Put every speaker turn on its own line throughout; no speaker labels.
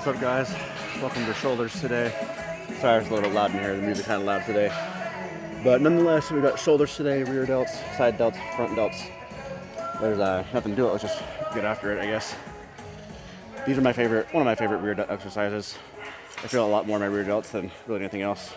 What's up, guys? Welcome to shoulders today. Sorry, it's a little bit loud in here. The music's kind of loud today. But nonetheless, we got shoulders today, rear delts, side delts, front delts. There's nothing to do it. Let's just get after it, I guess. These are one of my favorite rear delt exercises. I feel a lot more in my rear delts than really anything else.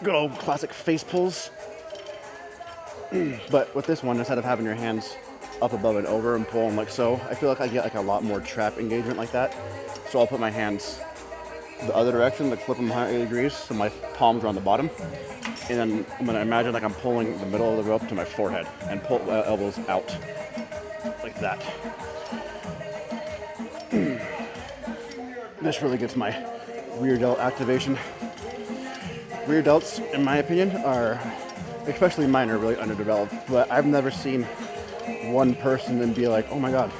Good old classic face pulls. But with this one, instead of having your hands up above and over and pulling like so, I feel like I get like a lot more trap engagement like that. So I'll put my hands the other direction, like flip them 180 degrees, so my palms are on the bottom. And then I'm gonna imagine like I'm pulling the middle of the rope to my forehead and pull my elbows out like that. This really gets my rear delt activation. Rear delts, in my opinion, are, especially mine, are really underdeveloped. But I've never seen one person and be like, oh my god,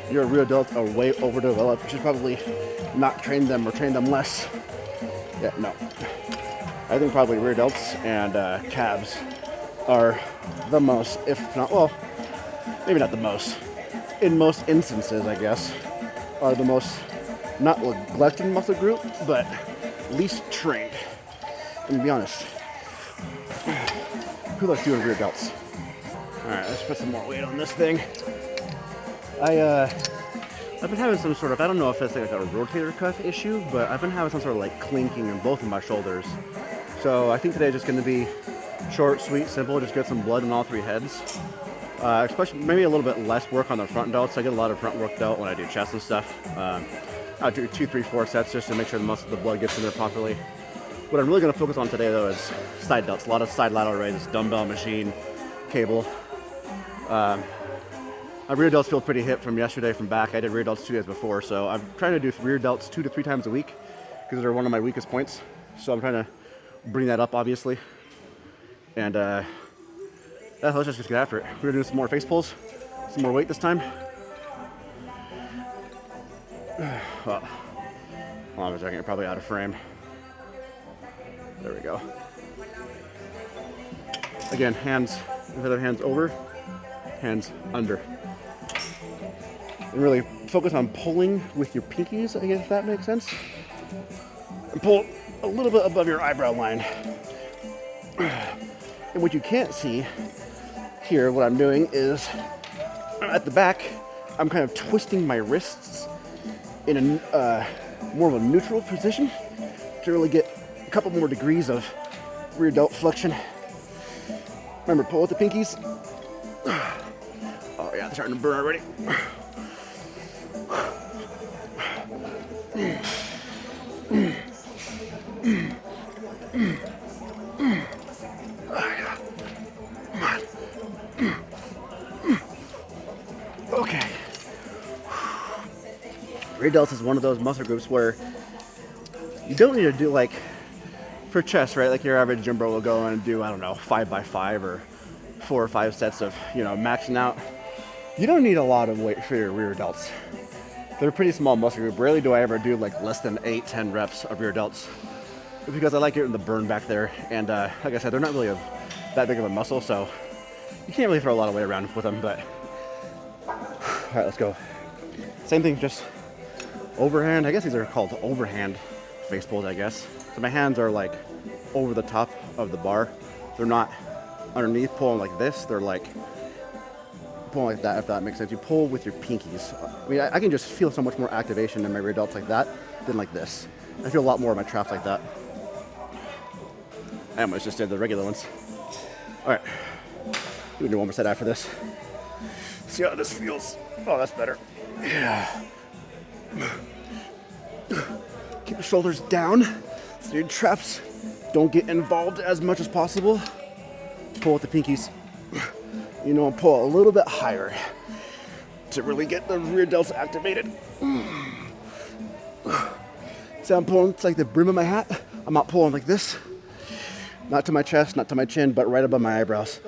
your rear delts are way overdeveloped. You should probably not train them or train them less. Yeah, no. I think probably rear delts and calves are the most, if not, well, maybe not the most, in most instances, I guess, are the most, not neglected muscle group, but least trained. Let me be honest. Who likes doing rear delts? Alright, let's put some more weight on this thing. I've been having some sort of, I don't know if it's like a rotator cuff issue, but I've been having some sort of like clinking in both of my shoulders. So I think today's just going to be short, sweet, simple, just get some blood in all three heads. Especially maybe a little bit less work on the front delts. I get a lot of front work delt when I do chest and stuff. I'll do 2, 3, 4 sets just to make sure the blood gets in there properly. What I'm really going to focus on today though is side delts. A lot of side lateral raises, dumbbell machine, cable. My rear delts feel pretty hip from yesterday from back. I did rear delts 2 days before, so I'm trying to do rear delts 2 to 3 times a week because they're one of my weakest points. So I'm trying to bring that up, obviously. And yeah, let's just get after it. We're gonna do some more face pulls, some more weight this time. Well, hold on a second, you're probably out of frame. There we go. Again, hands, instead of hands over, hands under. And really focus on pulling with your pinkies, I guess, if that makes sense. And pull a little bit above your eyebrow line. And what you can't see here, what I'm doing is, at the back, I'm kind of twisting my wrists in a more of a neutral position to really get a couple more degrees of rear delt flexion. Remember, pull with the pinkies. Oh yeah, they're starting to burn already. Okay. Rear delts is one of those muscle groups where you don't need to do, like, for chest, right? Like your average gym bro will go and do, I don't know, 5x5 or 4 or 5 sets of, you know, maxing out. You don't need a lot of weight for your rear delts. They're a pretty small muscle group. Rarely do I ever do like less than 8-10 reps of rear delts. It's because I like getting the burn back there. And like I said, they're not really that big of a muscle, so you can't really throw a lot of weight around with them, but all right, let's go. Same thing, just overhand. I guess these are called overhand face pulls, I guess. So my hands are like over the top of the bar. They're not underneath pulling like this. They're like pulling like that, if that makes sense. You pull with your pinkies. I mean, I can just feel so much more activation in my rear delts like that than like this. I feel a lot more of my traps like that. I almost just did the regular ones. All right, we can do one more set after this. See how this feels. Oh, that's better. Yeah. Keep your shoulders down so your traps don't get involved as much as possible. Pull with the pinkies. You know, pull a little bit higher to really get the rear delts activated. See, I'm pulling, it's like the brim of my hat. I'm not pulling like this. Not to my chest, not to my chin, but right above my eyebrows.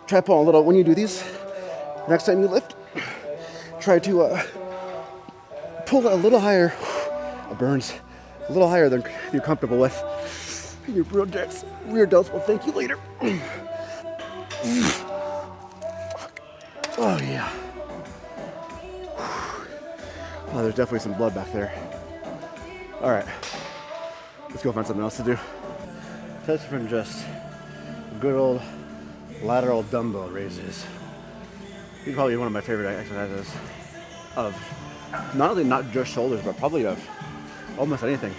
Try pulling a little, when you do these, next time you lift, try to pull it a little higher. It burns a little higher than you're comfortable with. Your rear delts will thank you later. Oh yeah. Oh, there's definitely some blood back there. All right, let's go find something else to do. Test from just good old lateral dumbbell raises. These are probably one of my favorite exercises of not only not just shoulders, but probably of almost anything.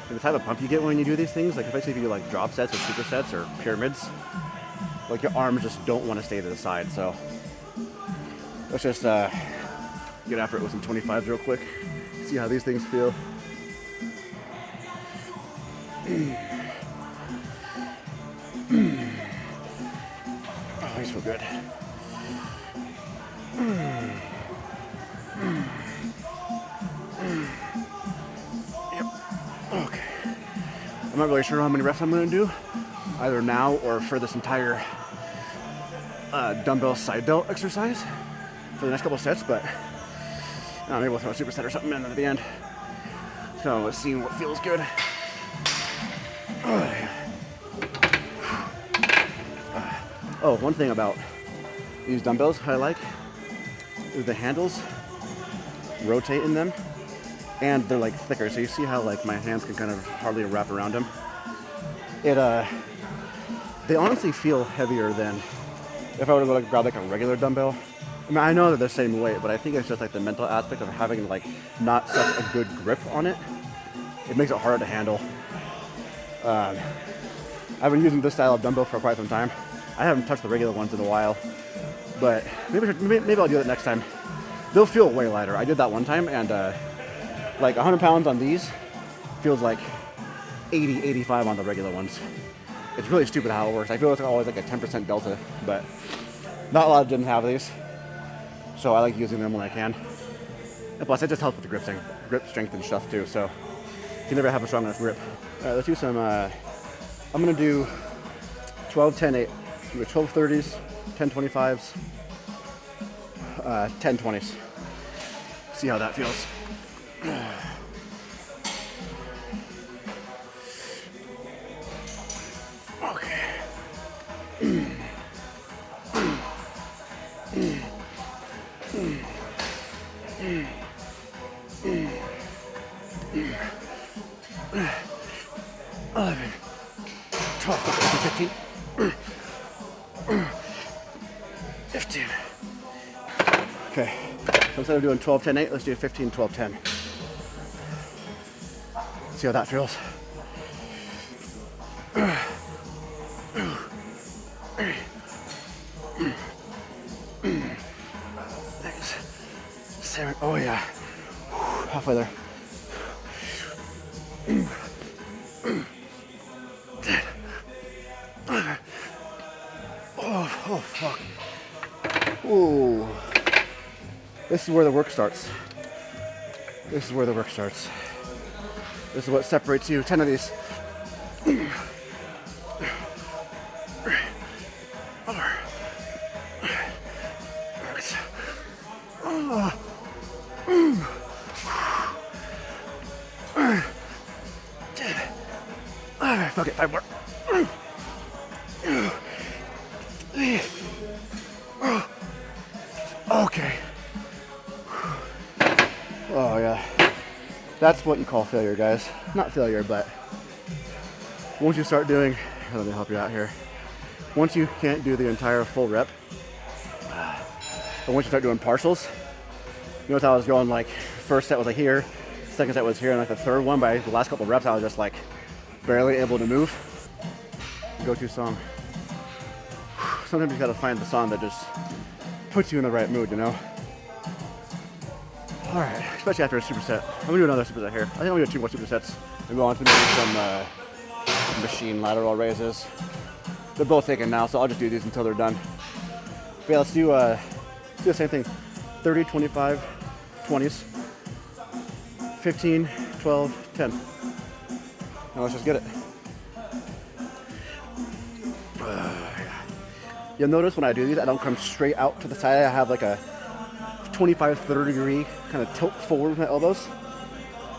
And the type of pump you get when you do these things, like especially if you do like drop sets or supersets or pyramids, like your arms just don't want to stay to the side. So let's just get after it with some 25s real quick. See how these things feel. Oh, these feel good. Yep. Okay. I'm not really sure how many reps I'm going to do, either now or for this entire dumbbell side delt exercise for the next couple sets, but maybe we'll throw a superset or something in at the end. So let's see what feels good. Oh, one thing about these dumbbells I like is the handles rotate in them, and they're like thicker, so you see how like my hands can kind of hardly wrap around them. They honestly feel heavier than if I were to like grab like a regular dumbbell. I mean, I know they're the same weight, but I think it's just like the mental aspect of having like not such a good grip on it. It makes it hard to handle. I've been using this style of dumbbell for quite some time. I haven't touched the regular ones in a while, but maybe I'll do it next time. They'll feel way lighter. I did that one time, and like 100 pounds on these feels like 80, 85 on the regular ones. It's really stupid how it works. I feel it's always like a 10% delta, but not a lot of gyms have these, so I like using them when I can. And plus, it just helps with the grip strength and stuff too, so you never have a strong enough grip. All right, let's do some, I'm gonna do 12, 10, 8. Do 12 30s, 10 25s, 10 20s. See how that feels. Okay. Eleven, 12, 13, 15. 15. Okay, so instead of doing 12, 10, 8, let's do 15, 12, 10. See how that feels. 6, 7, oh yeah, halfway there. 10. Oh fuck. Ooh. This is where the work starts. This is where the work starts. This is what separates you. 10 of these. 4. Alright, fuck it, 5 more. Okay. Oh yeah. That's what you call failure, guys. Not failure, but once you start doing, let me help you out here. Once you can't do the entire full rep, but once you start doing partials, you notice how I was going like, first set was like here, second set was here, and like the third one, by the last couple of reps, I was just like barely able to move. Go-to song. Sometimes you gotta find the song that just puts you in the right mood, you know? All right, especially after a superset. I'm gonna do another superset here. I think I'm gonna do 2 more supersets and go on to maybe some machine lateral raises. They're both taken now, so I'll just do these until they're done. But yeah, let's do the same thing. 30, 25, 20s, 15, 12, 10. Now let's just get it. You'll notice when I do these, I don't come straight out to the side. I have like a 25, 30 degree kind of tilt forward with my elbows.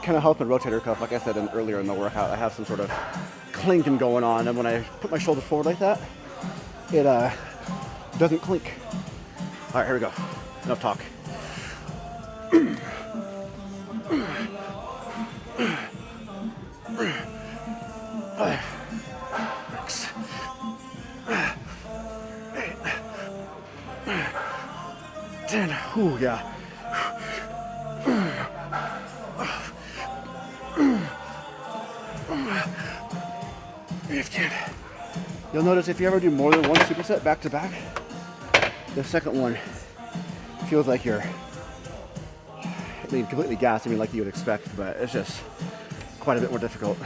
Kind of help the rotator cuff, like I said earlier in the workout. I have some sort of clinking going on, and when I put my shoulders forward like that, it doesn't clink. All right, here we go. Enough talk. 5, 6, 8, 10. Ooh, yeah. 15. You'll notice if you ever do more than one superset back to back, the second one feels like you're, completely gassed, like you would expect, but it's just quite a bit more difficult.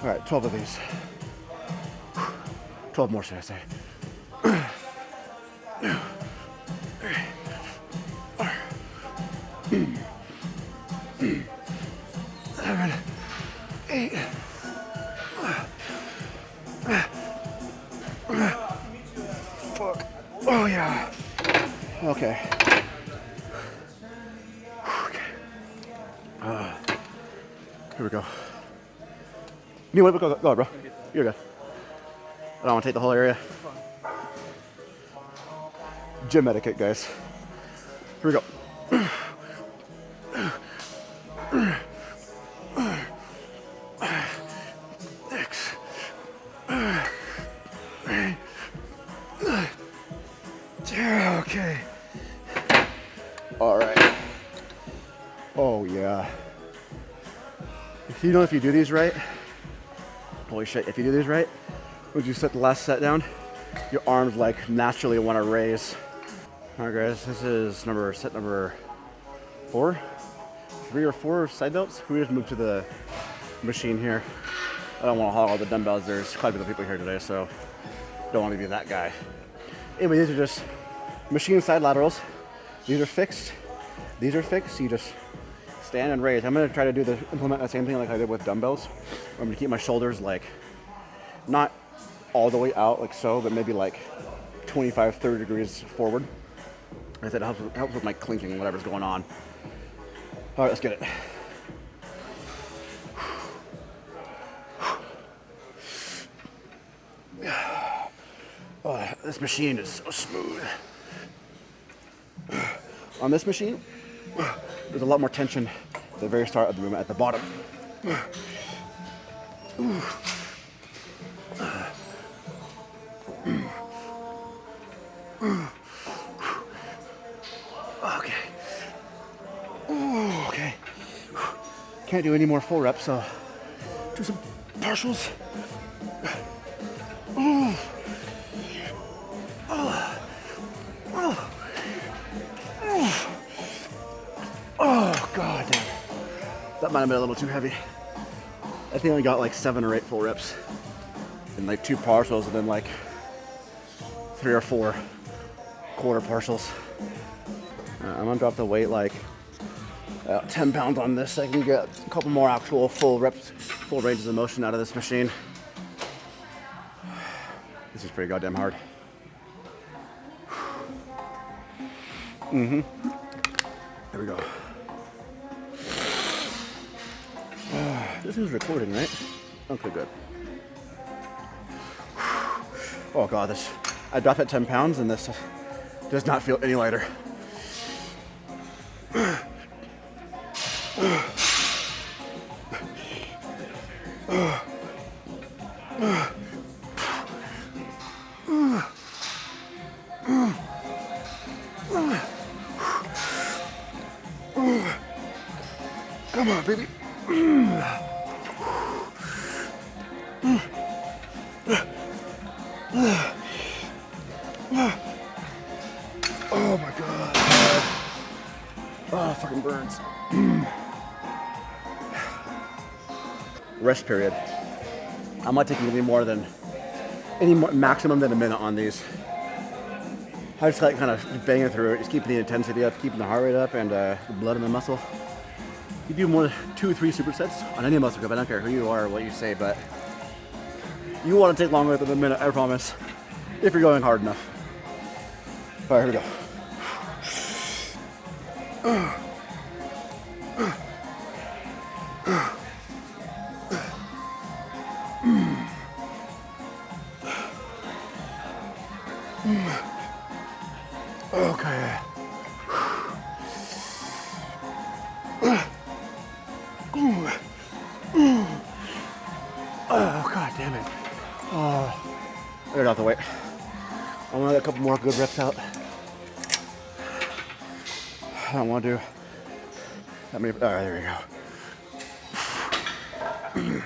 All right, 12 of these. 12 more, should I say. 7, 8. Fuck. Oh yeah. Okay. Here we go. You want to go ahead, bro. You're good. I don't want to take the whole area. Gym etiquette, guys. Here we go. 6. 8. Okay. All right. Oh yeah. If you do these right, holy shit, if you do these right, when you set the last set down, your arms like naturally want to raise. All right guys, this is set number 4. 3 or 4 side belts. We just moved to the machine here. I don't want to hog all the dumbbells. There's quite a bit of people here today, so don't want to be that guy. Anyway, these are just machine side laterals. These are fixed. These are fixed. You just stand and raise. I'm gonna try to implement the same thing like I did with dumbbells. I'm gonna keep my shoulders like not all the way out like so, but maybe like 25, 30 degrees forward. I said it helps with my clinking and whatever's going on. All right, let's get it. Oh, this machine is so smooth. On this machine, there's a lot more tension at the very start of the movement at the bottom. Okay. Okay. Can't do any more full reps, so do some partials. Oh, god damn. That might have been a little too heavy. I think I got like 7 or 8 full reps and like 2 partials and then like 3 or 4 quarter partials. I'm gonna drop the weight like 10 pounds on this so I can get a couple more actual full reps, full ranges of motion out of this machine. This is pretty goddamn hard. Here we go. This is recording, right? Okay, good. Oh god, I dropped at 10 pounds and this does not feel any lighter. Come on, baby. Oh my god. Oh, fucking burns. Rest period. I'm not taking any more maximum than a minute on these. I just like kind of banging through it, just keeping the intensity up, keeping the heart rate up, and the blood in the muscle. You do more than 2 or 3 supersets on any muscle group. I don't care who you are or what you say, but you want to take longer than a minute, I promise, if you're going hard enough. All right, here we go. Okay. couple more good reps out. I don't want to do that many. All right, there we go.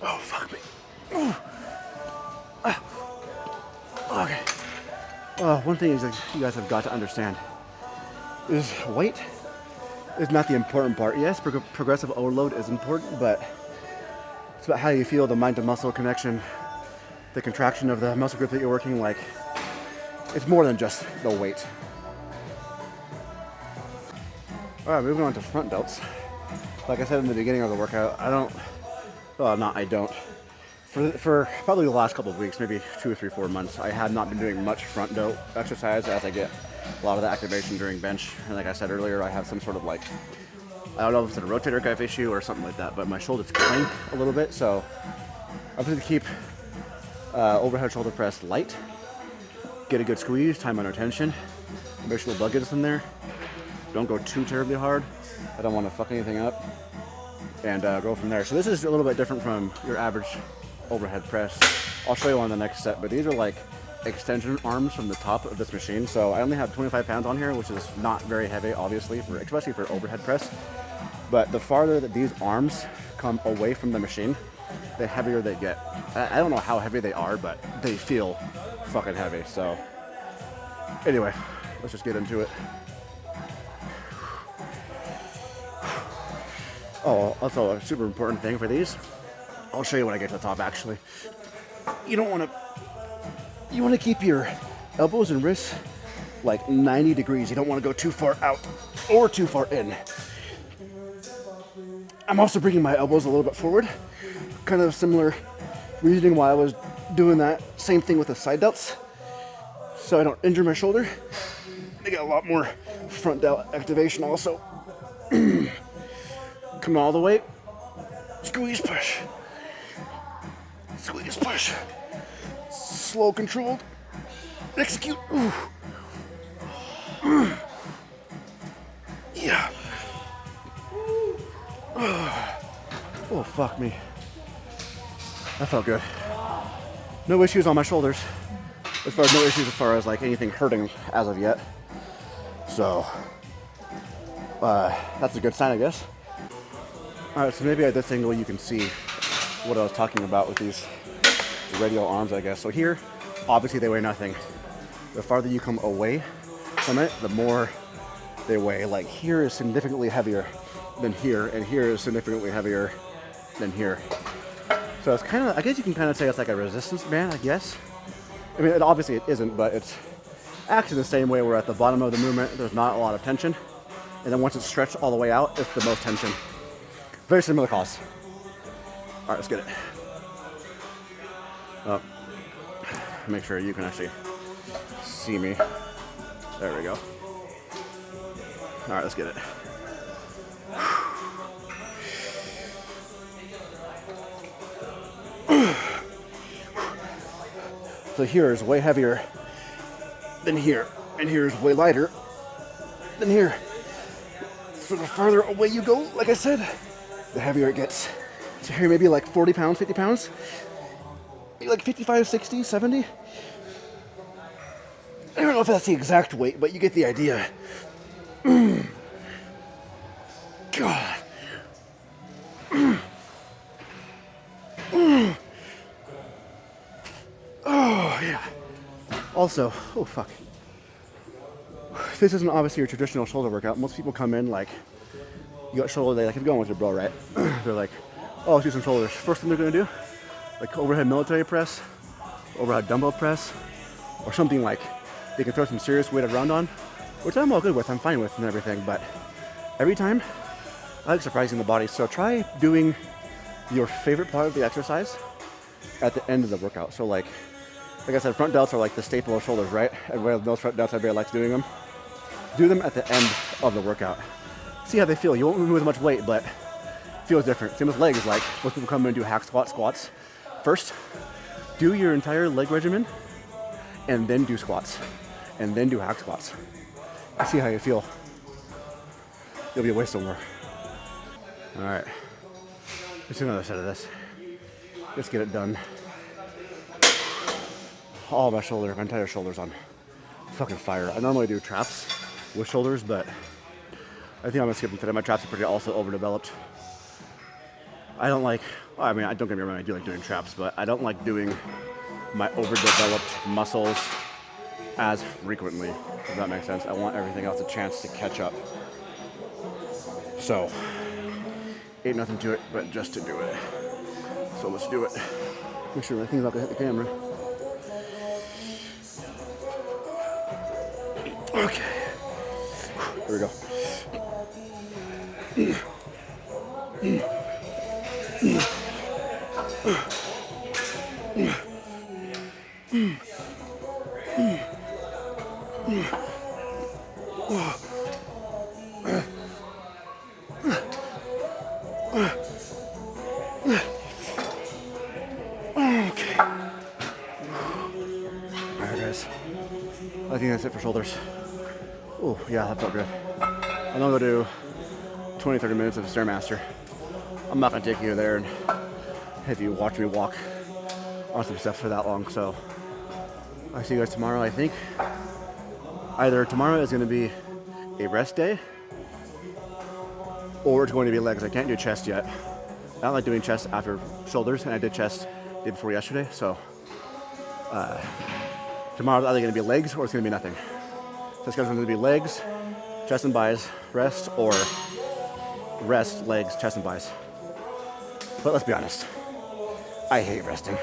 Oh, fuck me. Okay. One thing is that you guys have got to understand is weight is not the important part. Yes, progressive overload is important, but it's about how you feel, the mind to muscle connection, the contraction of the muscle group that you're working. Like, it's more than just the weight. All right, moving on to front delts. Like I said in the beginning of the workout, I don't. For probably the last couple of weeks, maybe 2 or 3, 4 months, I have not been doing much front delt exercise as I get a lot of the activation during bench. And like I said earlier, I have some sort of like, I don't know if it's a rotator cuff issue or something like that, but my shoulders clank a little bit. So I'm going to keep overhead shoulder press light, get a good squeeze, time under tension, make sure the blood gets in there. Don't go too terribly hard. I don't want to fuck anything up. And go from there. So this is a little bit different from your average overhead press. I'll show you on the next set, but these are like extension arms from the top of this machine. So I only have 25 pounds on here, which is not very heavy, obviously, especially for overhead press. But the farther that these arms come away from the machine, the heavier they get. I don't know how heavy they are, but they feel fucking heavy. So anyway, let's just get into it. Oh, also a super important thing for these, I'll show you when I get to the top actually. You want to keep your elbows and wrists like 90 degrees. You don't want to go too far out or too far in. I'm also bringing my elbows a little bit forward. Kind of similar reasoning why I was doing that same thing with the side delts. So I don't injure my shoulder. They get a lot more front delt activation also. Come all the way. Squeeze, push. Squeeze, push. Slow, controlled. Execute. Ooh. Yeah. Oh, fuck me. That felt good. No issues on my shoulders. As far as like anything hurting as of yet. So, that's a good sign, I guess. Alright, so maybe at this angle you can see what I was talking about with these radial arms, I guess. So here, obviously they weigh nothing. The farther you come away from it, the more they weigh. Like here is significantly heavier than here, and here is significantly heavier than here. So it's kind of, I guess you can kind of say it's like a resistance band, I guess. I mean, obviously it isn't, but it's acts in the same way where at the bottom of the movement, there's not a lot of tension. And then once it's stretched all the way out, it's the most tension. Very similar cause. All right, let's get it. Oh, make sure you can actually see me. There we go. All right, let's get it. So here is way heavier than here, and here is way lighter than here. So the farther away you go, like I said, the heavier it gets. So here maybe like 40 pounds, 50 pounds, maybe like 55, 60, 70. I don't know if that's the exact weight, but you get the idea. God. Oh, yeah. Also, oh fuck. This isn't obviously your traditional shoulder workout. Most people come in like, you got shoulder day, like if you're going with your bro, right? They're like, oh, let's do some shoulders. First thing they're gonna do, like overhead military press, overhead dumbbell press, or something like they can throw some serious weight around on, which I'm all good with, I'm fine with and everything, but every time, I like surprising the body. So try doing your favorite part of the exercise at the end of the workout. So like I said, front delts are like the staple of shoulders, right? Everybody knows front delts, everybody likes doing them. Do them at the end of the workout. See how they feel. You won't move as much weight, but it feels different. Same with legs, like most people come in and do hack squats. First, do your entire leg regimen, and then do squats, and then do hack squats. See how you feel. You'll be way somewhere. All right, let's do another set of this. Let's get it done. all my shoulder, my entire shoulder's on fucking fire. I normally do traps with shoulders, but I think I'm gonna skip them today. My traps are pretty also overdeveloped. I don't like, I mean, don't get me wrong, I do like doing traps, but I don't like doing my overdeveloped muscles as frequently, if that makes sense. I want everything else a chance to catch up. So, ain't nothing to it, but just to do it. So let's do it. Make sure my thing's not gonna hit the camera. Okay. Here we go. I think that's it for shoulders. Oh, yeah, that felt good. I'm gonna go do 20-30 minutes of Stairmaster. I'm not gonna take you there and have you watch me walk on some steps for that long, so I'll see you guys tomorrow, I think. Either tomorrow is gonna be a rest day, or it's going to be legs. I can't do chest yet. I don't like doing chest after shoulders, and I did chest day before yesterday, so tomorrow's either going to be legs or it's going to be nothing. So it's going to be legs, chest and bis, rest, or rest, legs, chest and bis. But let's be honest, I hate resting.